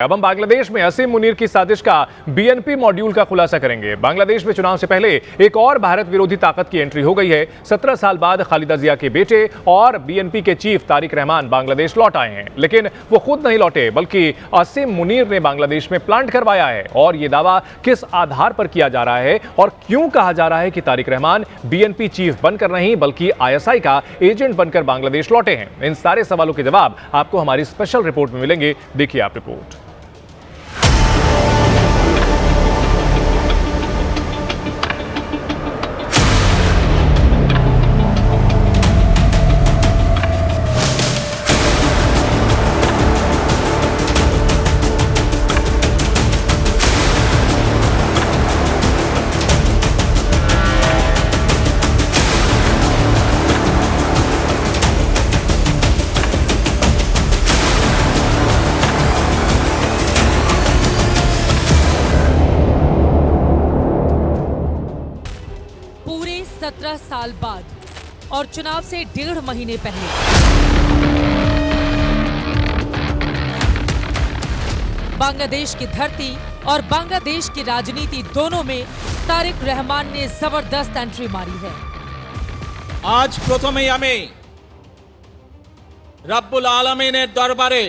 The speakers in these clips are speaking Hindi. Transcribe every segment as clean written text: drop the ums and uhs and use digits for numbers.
अब हम बांग्लादेश में असीम मुनीर की साजिश का बीएनपी मॉड्यूल का खुलासा करेंगे। बांग्लादेश में चुनाव से पहले एक और भारत विरोधी ताकत की एंट्री हो गई है। 17 साल बाद खालिदा जिया के बेटे और बीएनपी के चीफ तारिक रहमान बांग्लादेश लौट आए हैं, लेकिन वो खुद नहीं लौटे बल्कि असीम मुनीर ने बांग्लादेश में प्लांट करवाया है। और ये दावा किस आधार पर किया जा रहा है और क्यों कहा जा रहा है कि तारिक रहमान बीएनपी चीफ बनकर नहीं बल्कि आईएसआई का एजेंट बनकर बांग्लादेश लौटे हैं? इन सारे सवालों के जवाब आपको हमारी स्पेशल रिपोर्ट में मिलेंगे। देखिए आप रिपोर्ट। पूरे 17 साल बाद और चुनाव से 1.5 महीने पहले बांग्लादेश की धरती और बांग्लादेश की राजनीति दोनों में तारिक रहमान ने जबरदस्त एंट्री मारी है। आज प्रथमेই আমি রব্বুল আলামিনের দরবারে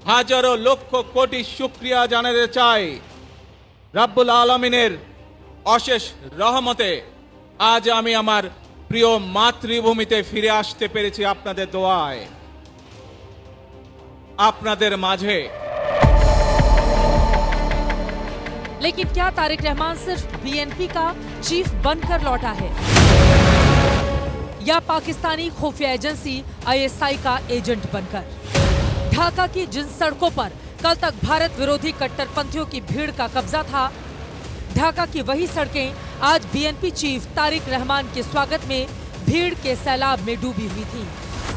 হাজারো লক্ষ কোটি শুকরিয়া জানাতে চাই। রব্বুল আলামিনের অশেষ রহমতে আজ আমি আমার প্রিয় মাতৃভূমিতে ফিরে আসতে পেরেছি আপনাদের দোয়ায়। আপনাদের মাঝে। लेकिन क्या तारिक रहमान सिर्फ बीएनपी का चीफ बनकर लौटा है या पाकिस्तानी खुफिया एजेंसी आईएसआई का एजेंट बनकर? ढाका की जिन सड़कों पर कल तक भारत विरोधी कट्टरपंथियों की भीड़ का कब्जा था, ढाका की वही सड़कें आज बीएनपी चीफ तारिक रहमान के स्वागत में भीड़ के सैलाब में डूबी हुई थी।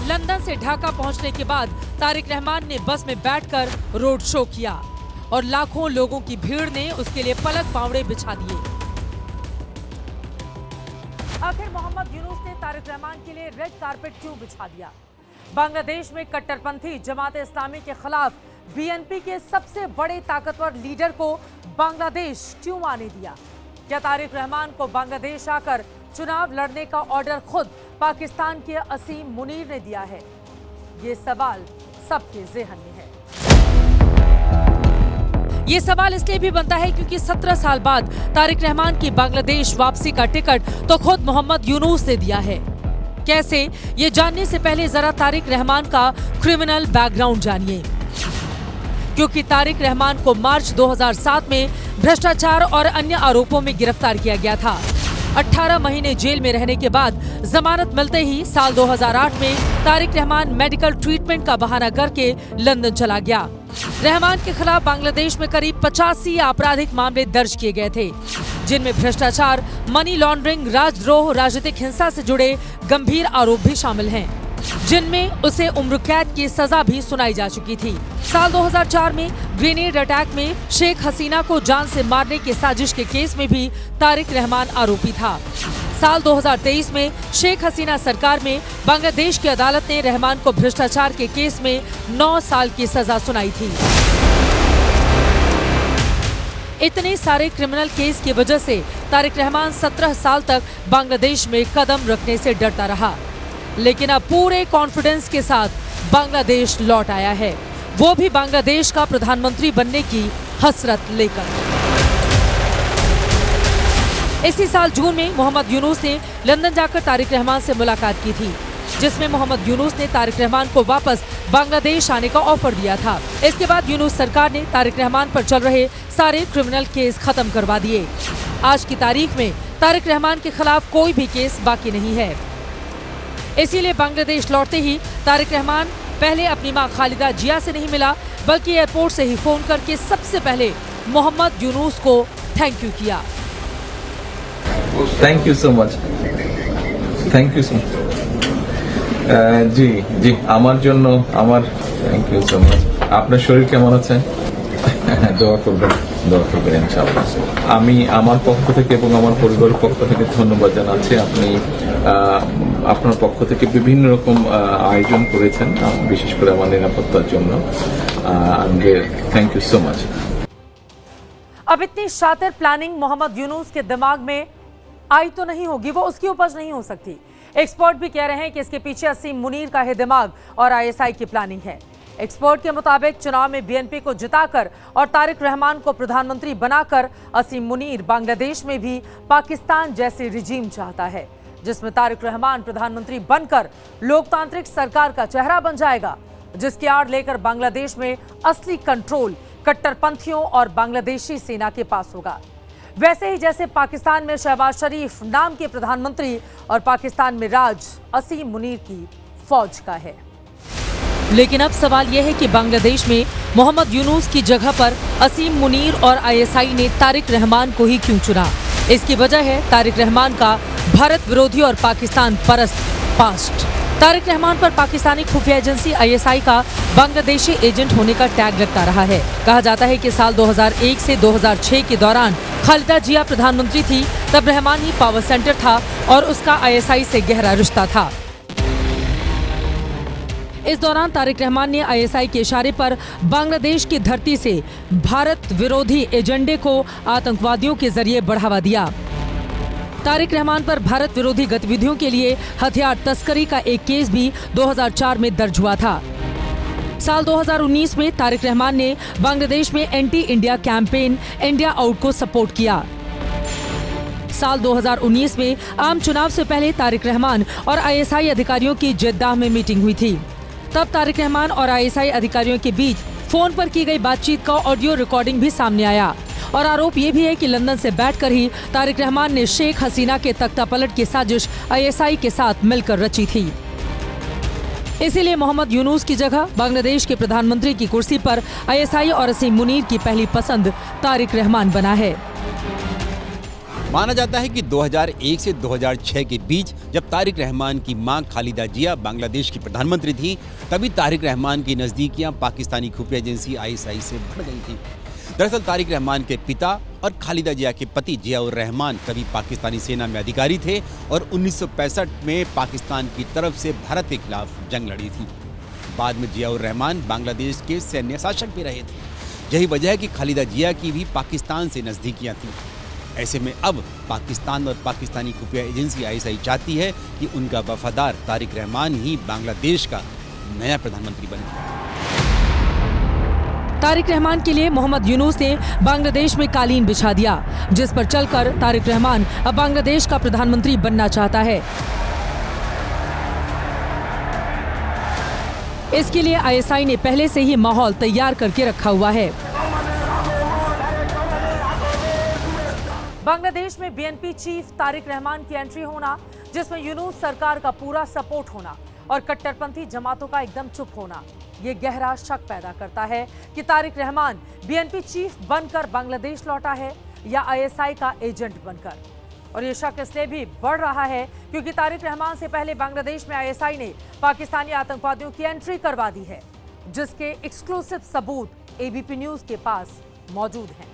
लंदन से ढाका पहुंचने के बाद तारिक रहमान ने बस में बैठकर रोड शो किया और लाखों लोगों की भीड़ ने उसके लिए पलक पावड़े बिछा दिए। आखिर मोहम्मद यूनुस ने तारिक रहमान के लिए रेड कारपेट क्यों बिछा दिया? बांग्लादेश में कट्टरपंथी जमात इस्लामी के खिलाफ बीएनपी के सबसे बड़े ताकतवर लीडर को बांग्लादेश क्यों आने दिया? क्या तारिक रहमान को बांग्लादेश आकर चुनाव लड़ने का ऑर्डर खुद पाकिस्तान के असीम मुनीर ने दिया है? ये सवाल सबके ज़हन में है। ये सवाल इसलिए भी बनता है क्योंकि 17 साल बाद तारिक रहमान की बांग्लादेश वापसी का टिकट तो खुद मोहम्मद यूनुस ने दिया है। कैसे, ये जानने से पहले जरा तारिक रहमान का क्रिमिनल बैकग्राउंड जानिए। क्योंकि तारिक रहमान को मार्च 2007 में भ्रष्टाचार और अन्य आरोपों में गिरफ्तार किया गया था। 18 महीने जेल में रहने के बाद जमानत मिलते ही साल 2008 में तारिक रहमान मेडिकल ट्रीटमेंट का बहाना करके लंदन चला गया। रहमान के खिलाफ बांग्लादेश में करीब 85 आपराधिक मामले दर्ज किए गए थे, जिनमें भ्रष्टाचार, मनी लॉन्ड्रिंग, राजद्रोह, राजनीतिक हिंसा से जुड़े गंभीर आरोप भी शामिल हैं, जिनमें उसे उम्र कैद की सजा भी सुनाई जा चुकी थी। साल 2004 में ग्रेनेड अटैक में शेख हसीना को जान से मारने की साजिश के केस में भी तारिक रहमान आरोपी था। साल 2023 में शेख हसीना सरकार में बांग्लादेश की अदालत ने रहमान को भ्रष्टाचार के केस में 9 साल की सजा सुनाई थी। इतने सारे क्रिमिनल केस की वजह से तारिक रहमान 17 साल तक बांग्लादेश में कदम रखने से डरता रहा, लेकिन अब पूरे कॉन्फिडेंस के साथ बांग्लादेश लौट आया है, वो भी बांग्लादेश का प्रधानमंत्री बनने की हसरत लेकर। इसी साल जून में मोहम्मद यूनुस ने लंदन जाकर तारिक रहमान से मुलाकात की थी, जिसमें मोहम्मद यूनुस ने तारिक रहमान को वापस बांग्लादेश आने का ऑफर दिया था। इसके बाद यूनुस सरकार ने तारिक रहमान पर चल रहे सारे क्रिमिनल केस खत्म करवा दिए। आज की तारीख में तारिक रहमान के खिलाफ कोई भी केस बाकी नहीं है। इसीलिए बांग्लादेश लौटते ही तारिक रहमान पहले अपनी मां खालिदा जिया से नहीं मिला, बल्कि एयरपोर्ट से ही फोन करके सबसे पहले मोहम्मद यूनुस को थैंक यू किया। Thank you so much, thank you so much. জি জি আমার জন্য আমার থ্যাংক ইউ সো মাচ। আপনার শরীর কেমন আছে? হ্যাঁ, দোয়া করবেন ইনশাআল্লাহ। আমি আমার পক্ষ থেকে এবং আমার পরিবারের পক্ষ থেকে ধন্যবাদ জানাচ্ছি। আপনি আপনার পক্ষ থেকে বিভিন্ন রকম আয়োজন করেছেন, বিশেষ করে আমার নিরাপত্তার জন্য। Thank you so much. अब इतनी शातिर प्लानिंग मोहम्मद यूनुस के दिमाग में आई तो नहीं होगी, वो उसकी उपज नहीं हो सकती। एक्सपर्ट भी कह रहे हैं कि इसके पीछे असीम मुनीर का ही दिमाग और आईएसआई की प्लानिंग है। एक्सपर्ट के मुताबिक चुनाव में बीएनपी को जिताकर और तारिक रहमान को प्रधानमंत्री बनाकर असीम मुनीर बांग्लादेश में भी पाकिस्तान जैसे रिजीम चाहता है, जिसमें तारिक रहमान प्रधानमंत्री बनकर लोकतांत्रिक सरकार का चेहरा बन जाएगा, जिसकी आड़ लेकर बांग्लादेश में असली कंट्रोल कट्टरपंथियों और बांग्लादेशी सेना के पास होगा। वैसे ही जैसे पाकिस्तान में शहबाज शरीफ नाम के प्रधानमंत्री और पाकिस्तान में राज असीम मुनीर की फौज का है। लेकिन अब सवाल यह है कि बांग्लादेश में मोहम्मद यूनुस की जगह पर असीम मुनीर और आईएसआई ने तारिक रहमान को ही क्यों चुना? इसकी वजह है तारिक रहमान का भारत विरोधी और पाकिस्तान परस्त पास्ट। तारिक रहमान पर पाकिस्तानी खुफिया एजेंसी आईएसआई का बांग्लादेशी एजेंट होने का टैग लगता रहा है। कहा जाता है कि साल 2001 से 2006 के दौरान खालिदा जिया प्रधानमंत्री थी, तब रहमान ही पावर सेंटर था और उसका आईएसआई से गहरा रिश्ता था। इस दौरान तारिक रहमान ने आईएसआई के इशारे पर बांग्लादेश की धरती से भारत विरोधी एजेंडे को आतंकवादियों के जरिए बढ़ावा दिया। तारिक रहमान पर भारत विरोधी गतिविधियों के लिए हथियार तस्करी का एक केस भी 2004 में दर्ज हुआ था। साल 2019 में तारिक रहमान ने बांग्लादेश में anti India campaign India out को सपोर्ट किया। साल 2019 में आम चुनाव से पहले तारिक रहमान और आईएसआई अधिकारियों की जेद्दाह में मीटिंग हुई थी। तब तारिक रहमान और आईएसआई अधिकारियों के बीच फोन पर की गई बातचीत का ऑडियो रिकॉर्डिंग भी सामने आया और आरोप ये भी है कि लंदन से बैठकर ही तारिक रहमान ने शेख हसीना के तख्तापलट की साजिश आईएसआई के साथ मिलकर रची थी। इसीलिए मोहम्मद यूनुस की जगह बांग्लादेश के प्रधानमंत्री की कुर्सी पर आईएसआई और असीम मुनीर की पहली पसंद तारिक रहमान बना है। माना जाता है कि 2001 से 2006 के बीच जब तारिक रहमान की मां खालिदा जिया बांग्लादेश की प्रधानमंत्री थी, तभी तारिक रहमान की नज़दीकियां पाकिस्तानी खुफिया एजेंसी आईएसआई से बढ़ गई थी। दरअसल तारिक रहमान के पिता और खालिदा जिया के पति जियाउर रहमान कभी पाकिस्तानी सेना में अधिकारी थे और 1965 में पाकिस्तान की तरफ से भारत के खिलाफ जंग लड़ी थी। बाद में जियाउर रहमान बांग्लादेश के सैन्य शासक भी रहे थे। यही वजह है कि खालिदा जिया की भी पाकिस्तान से नज़दीकियां थीं। ऐसे में अब पाकिस्तान और पाकिस्तानी खुफिया एजेंसी आईएसआई चाहती है कि उनका वफादार तारिक रहमान ही बांग्लादेश का नया प्रधानमंत्री बने। तारिक रहमान के लिए मोहम्मद यूनुस ने बांग्लादेश में कालीन बिछा दिया, जिस पर चलकर तारिक रहमान अब बांग्लादेश का प्रधानमंत्री बनना चाहता है। इसके लिए आईएसआई ने पहले से ही माहौल तैयार करके रखा हुआ है। बांग्लादेश में बीएनपी चीफ तारिक रहमान की एंट्री होना, जिसमें यूनुस सरकार का पूरा सपोर्ट होना और कट्टरपंथी जमातों का एकदम चुप होना, ये गहरा शक पैदा करता है कि तारिक रहमान बीएनपी चीफ बनकर बांग्लादेश लौटा है या आईएसआई का एजेंट बनकर। और ये शक इसलिए भी बढ़ रहा है क्योंकि तारिक रहमान से पहले बांग्लादेश में आईएसआई ने पाकिस्तानी आतंकवादियों की एंट्री करवा दी है, जिसके एक्सक्लूसिव सबूत एबीपी न्यूज के पास मौजूद हैं।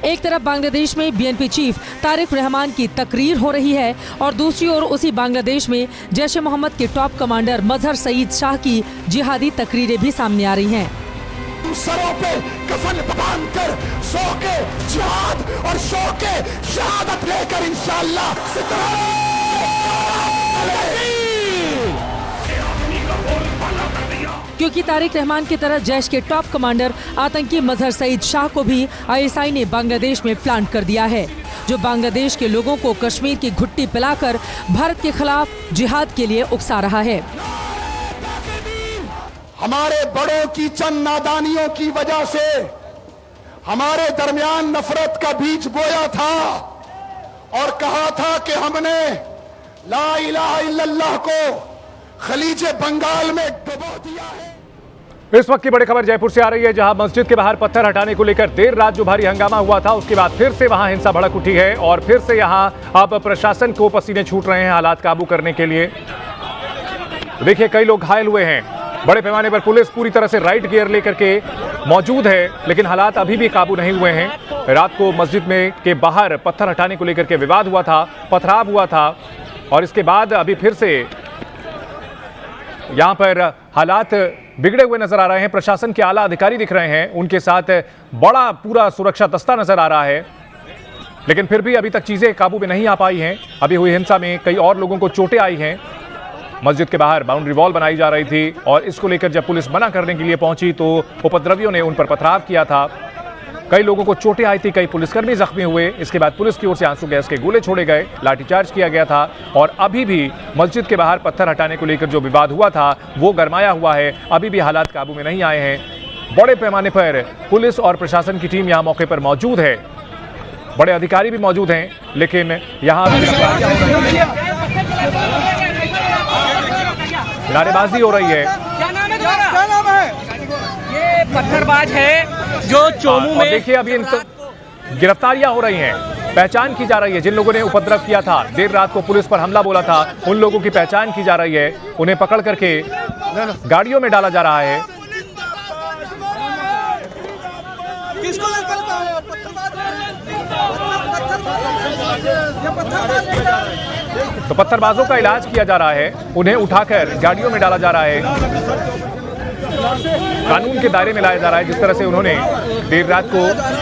एक तरफ बांग्लादेश में बीएनपी चीफ तारिक रहमान की तकरीर हो रही है और दूसरी ओर उसी बांग्लादेश में जैश ए मोहम्मद के टॉप कमांडर मजहर सईद शाह की जिहादी तकरीरें भी सामने आ रही हैं। सरों पे कफन बांधकर सो के जिहाद और शो के शहादत लेकर इंशाअल्लाह क्योंकि तारिक रहमान की तरह जैश के टॉप कमांडर आतंकी मजहर सईद शाह को भी आईएसआई ने बांग्लादेश में प्लांट कर दिया है, जो बांग्लादेश के लोगों को कश्मीर की घुट्टी पिलाकर भारत के खिलाफ जिहाद के लिए उकसा रहा है। हमारे बड़ों की चंद नादानियों की वजह से हमारे दरमियान नफरत का बीज बोया था और कहा था कि हमने ला इलाहा इल्लल्लाह को खलीज बंगाल में डुबो दिया है। इस वक्त की बड़ी खबर जयपुर से आ रही है, जहां मस्जिद के बाहर पत्थर हटाने को लेकर देर रात जो भारी हंगामा हुआ था, उसके बाद फिर से वहां हिंसा भड़क उठी है और फिर से यहां अब प्रशासन को पसीने छूट रहे हैं हालात काबू करने के लिए। देखिए, कई लोग घायल हुए हैं। बड़े पैमाने पर पुलिस पूरी तरह से राइट गियर लेकर के मौजूद है, लेकिन हालात अभी भी काबू नहीं हुए हैं। रात को मस्जिद में के बाहर पत्थर हटाने को लेकर के विवाद हुआ था, पथराव हुआ था, और इसके बाद अभी फिर से यहां पर हालात बिगड़े हुए नजर आ रहे हैं। प्रशासन के आला अधिकारी दिख रहे हैं, उनके साथ बड़ा पूरा सुरक्षा दस्ता नजर आ रहा है, लेकिन फिर भी अभी तक चीजें काबू में नहीं आ पाई हैं। अभी हुई हिंसा में कई और लोगों को चोटें आई हैं। मस्जिद के बाहर बाउंड्री वॉल बनाई जा रही थी और इसको लेकर जब पुलिस मना करने के लिए पहुंची तो उपद्रवियों ने उन पर पथराव किया था। कई लोगों को चोटें आई थी, कई पुलिसकर्मी जख्मी हुए। इसके बाद पुलिस की ओर से आंसू गैस के गोले छोड़े गए, लाठीचार्ज किया गया था, और अभी भी मस्जिद के बाहर पत्थर हटाने को लेकर जो विवाद हुआ था वो गरमाया हुआ है। अभी भी हालात काबू में नहीं आए हैं। बड़े पैमाने पर पुलिस और प्रशासन की टीम यहां मौके पर मौजूद है, बड़े अधिकारी भी मौजूद हैं, लेकिन यहां नारेबाजी हो रही है। क्या नाम है? ये पत्थरबाज है जो चोमू और में। देखिए अभी इन गिरफ्तारियां हो रही हैं, पहचान की जा रही है। जिन लोगों ने उपद्रव किया था, देर रात को पुलिस पर हमला बोला था, उन लोगों की पहचान की जा रही है। उन्हें पकड़ करके गाड़ियों में डाला जा रहा है। किसको निकलता है? तो पत्थरबाजों का इलाज किया जा रहा है, उन्हें उठाकर गाड़ियों में डाला जा रहा है, कानून के दायरे में लाया जा रहा है। जिस तरह से उन्होंने देर रात को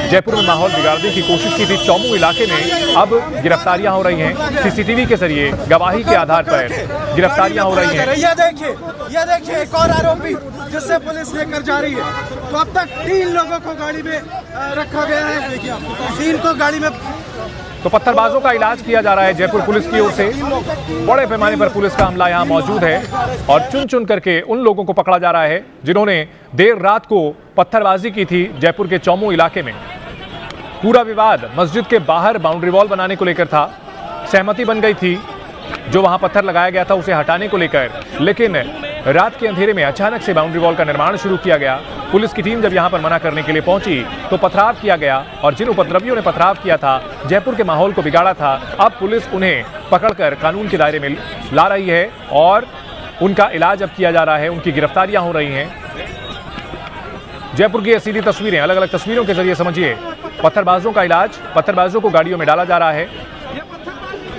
जयपुर में माहौल बिगाड़ने की कोशिश की थी चौमू इलाके में, अब गिरफ्तारियां हो रही हैं। सीसीटीवी के जरिए गवाही के आधार पर गिरफ्तारियां हो रही हैं। ये देखिए एक और आरोपी जिससे पुलिस लेकर जा रही है। तो अब तक 3 लोगों को गाड़ी में रखा गया है, 3 को गाड़ी में। तो पत्थरबाजों का इलाज किया जा रहा है जयपुर पुलिस की ओर से। बड़े पैमाने पर पुलिस का अमला यहां मौजूद है और चुन चुन करके उन लोगों को पकड़ा जा रहा है जिन्होंने देर रात को पत्थरबाजी की थी जयपुर के चौमू इलाके में। पूरा विवाद मस्जिद के बाहर बाउंड्री वॉल बनाने को लेकर था। सहमति बन गई थी, जो वहां पत्थर लगाया गया था उसे हटाने को लेकर, लेकिन रात के अंधेरे में अचानक से बाउंड्री वॉल का निर्माण शुरू किया गया। पुलिस की टीम जब यहां पर मना करने के लिए पहुंची तो पथराव किया गया, और जिन उपद्रवियों ने पथराव किया था, जयपुर के माहौल को बिगाड़ा था, अब पुलिस उन्हें पकड़कर कानून के दायरे में ला रही है और उनका इलाज अब किया जा रहा है, उनकी गिरफ्तारियां हो रही हैं। जयपुर की ये सीधी तस्वीरें, अलग अलग तस्वीरों के जरिए समझिए पत्थरबाजों का इलाज, पत्थरबाजों को गाड़ियों में डाला जा रहा है।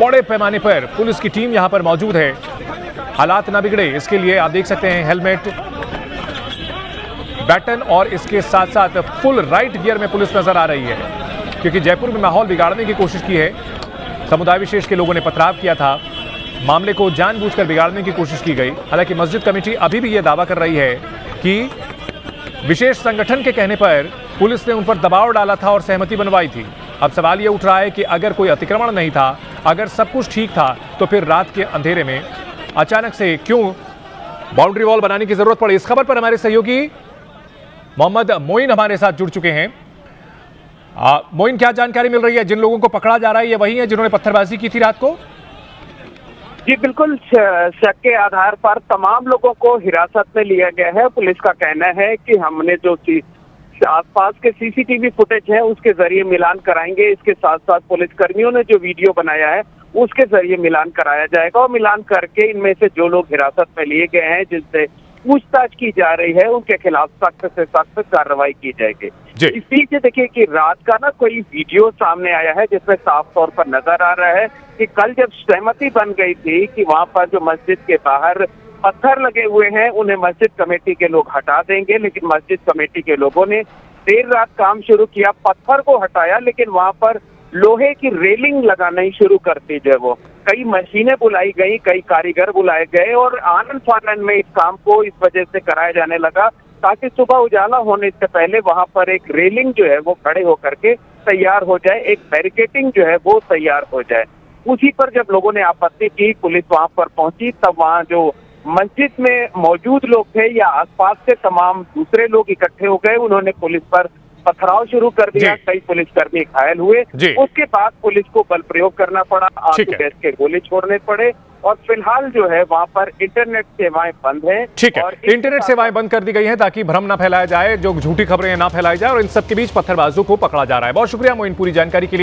बड़े पैमाने पर पुलिस की टीम यहां पर मौजूद है। हालात ना बिगड़े इसके लिए आप देख सकते हैं हेलमेट, बैटन और इसके साथ साथ फुल राइट गियर में पुलिस नजर आ रही है, क्योंकि जयपुर में माहौल बिगाड़ने की कोशिश की है। समुदाय विशेष के लोगों ने पथराव किया था, मामले को जानबूझकर बिगाड़ने की कोशिश की गई। हालांकि मस्जिद कमेटी अभी भी यह दावा कर रही है कि विशेष संगठन के कहने पर पुलिस ने उन पर दबाव डाला था और सहमति बनवाई थी। अब सवाल यह उठ रहा है कि अगर कोई अतिक्रमण नहीं था, अगर सब कुछ ठीक था, तो फिर रात के अंधेरे में अचानक से क्यों बाउंड्री वॉल बनाने की जरूरत पड़ी। इस खबर पर हमारे सहयोगी मोहम्मद मोइन हमारे साथ जुड़ चुके हैं। मोइन, क्या जानकारी मिल रही है? जिन लोगों को पकड़ा जा रहा है ये वही है जिन्होंने पत्थरबाजी की थी रात को? जी बिल्कुल, शक के आधार पर तमाम लोगों को हिरासत में लिया गया है। पुलिस का कहना है कि हमने जो आसपास के सीसीटीवी फुटेज है उसके जरिए मिलान कराएंगे। इसके साथ साथ पुलिस कर्मियों ने जो वीडियो बनाया है उसके जरिए मिलान कराया जाएगा, और मिलान करके इनमें से जो लोग हिरासत में लिए गए हैं, जिनसे पूछताछ की जा रही है, उनके खिलाफ सख्त से सख्त कार्रवाई की जाएगी। इस बीच देखिए कि रात का ना कोई वीडियो सामने आया है जिसमें साफ तौर पर नजर आ रहा है कि कल जब सहमति बन गई थी कि वहां पर जो मस्जिद के बाहर पत्थर लगे हुए हैं उन्हें मस्जिद कमेटी के लोग हटा देंगे, लेकिन मस्जिद कमेटी के लोगों ने देर रात काम शुरू किया, पत्थर को हटाया, लेकिन वहां पर लोहे की रेलिंग लगाना ही शुरू कर दी। जो वो कई मशीनें बुलाई गई, कई कारीगर बुलाए गए, और आनंद फानन में इस काम को इस वजह से कराया जाने लगा ताकि सुबह उजाला होने से पहले वहां पर एक रेलिंग जो है वो खड़े होकर के तैयार हो जाए, एक बैरिकेटिंग जो है वो तैयार हो जाए। उसी पर जब लोगों ने आपत्ति की, पुलिस वहां पर पहुंची, तब वहां जो मस्जिद में मौजूद लोग थे या आसपास के तमाम दूसरे लोग इकट्ठे हो गए, उन्होंने पुलिस पर पथराव शुरू कर दिया, कई पुलिसकर्मी घायल हुए। उसके बाद पुलिस को बल प्रयोग करना पड़ा, आंसू गैस के गोले छोड़ने पड़े, और फिलहाल जो है वहां पर इंटरनेट सेवाएं बंद हैं। ठीक है, इंटरनेट सेवाएं बंद कर दी गई हैं ताकि भ्रम ना फैलाया जाए, जो झूठी खबरें ना फैलाई जाए, और इन सब के बीच पत्थरबाजों को पकड़ा जा रहा है। बहुत शुक्रिया मोइन पूरी जानकारी के लिए।